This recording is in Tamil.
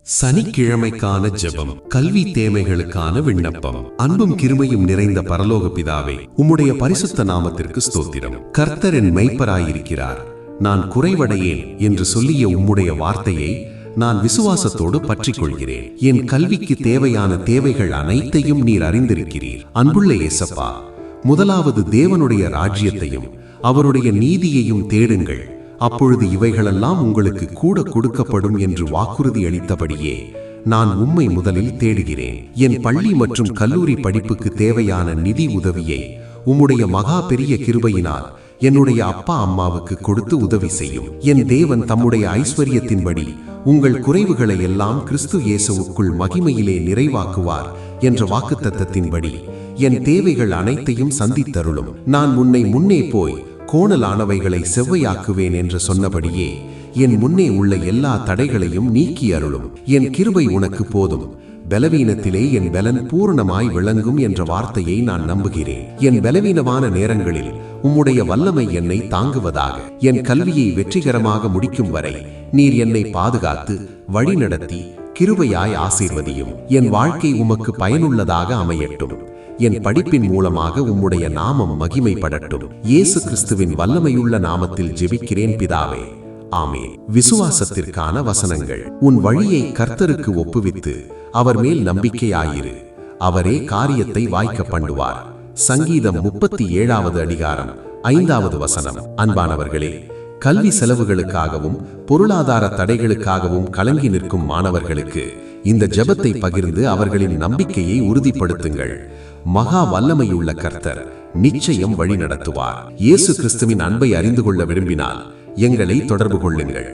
சனிக்கிழமைக்கான ஜெபம். கல்வி தேவைகளுக்கான விண்ணப்பம். அன்பும் கிருபையும் நிறைந்த பரலோக பிதாவே, உம்முடைய பரிசுத்த நாமத்திற்கு ஸ்தோத்திரம். கர்த்தர் என் மெய்ப்பராயிருக்கிறார், நான் குறைவடையேன் என்று சொல்லிய உம்முடைய வார்த்தையை நான் விசுவாசத்தோடு பற்றிக் கொள்கிறேன். என் கல்விக்கு தேவையான தேவைகள் அனைத்தையும் நீர் அறிந்திருக்கிறீர். அன்புள்ள இயேசப்பா, முதலாவது தேவனுடைய ராஜ்யத்தையும் அவருடைய நீதியையும் தேடுங்கள், அப்பொழுது இவைகளெல்லாம் உங்களுக்கு கூட கொடுக்கப்படும் என்று வாக்குறுதி அளித்தபடியே நான் உம்மை முதலில் தேடுகிறேன். என் பள்ளி மற்றும் கல்லூரி படிப்புக்கு தேவையான நிதி உதவியை உம்முடைய மகா பெரிய கிருபையினால் என்னுடைய அப்பா அம்மாவுக்கு கொடுத்து உதவி செய்யும். என் தேவன் தம்முடைய ஐஸ்வர்யத்தின்படி உங்கள் குறைவுகளை எல்லாம் கிறிஸ்து இயேசுவுக்குள் மகிமையிலே நிறைவாக்குவார் என்ற வாக்குத்தத்தத்தின்படி என் தேவைகள் அனைத்தையும் சந்தித்தருளும். நான் முன்னே போய் கோணலானவைகளை செவ்வையாக்குவேன் என்று சொன்னபடியே என் முன்னே உள்ள எல்லா தடைகளையும் நீக்கி அருளும். என் கிருபை உனக்கு போதும், பலவீனத்திலே என் பலன் பூரணமாய் விளங்கும் என்ற வார்த்தையை நான் நம்புகிறேன். என் பலவீனமான நேரங்களில் உம்முடைய வல்லமை என்னை தாங்குவதாக. என் கல்வியை வெற்றிகரமாக முடிக்கும் வரை நீர் என்னை பாதுகாத்து வழிநடத்தி கிருபையாய் ஆசீர்வதியும். என் வாழ்க்கை உமக்கு பயனுள்ளதாக அமையட்டும். என் படிப்பின் மூலமாக உம்முடைய நாமம் மகிமைப்படட்டும். இயேசு கிறிஸ்துவின் வல்லமையுள்ள நாமத்தில் ஜெபிக்கிறேன் பிதாவே, ஆமென். விசுவாசத்திற்கான வசனங்கள். உன் வழியை கர்த்தருக்கு ஒப்புவித்து அவர் மேல் நம்பிக்கையாயிரு, அவரே காரியத்தை வாய்க்க பண்ணுவார். சங்கீதம் 37வது அதிகாரம் 5வது வசனம். அன்பானவர்களே, கல்வி செலவுகளுக்காகவும் பொருளாதார தடைகளுக்காகவும் கலங்கி நிற்கும் மாணவர்களுக்கு இந்த ஜெபத்தை பகிர்ந்து அவர்களின் நம்பிக்கையை உறுதிப்படுத்துங்கள். மகா வல்லமையுள்ள கர்த்தர் நிச்சயம் வழி நடத்துவார். இயேசு கிறிஸ்துவின் அன்பை அறிந்து கொள்ள விரும்பினால் எங்களை தொடர்பு கொள்ளுங்கள்.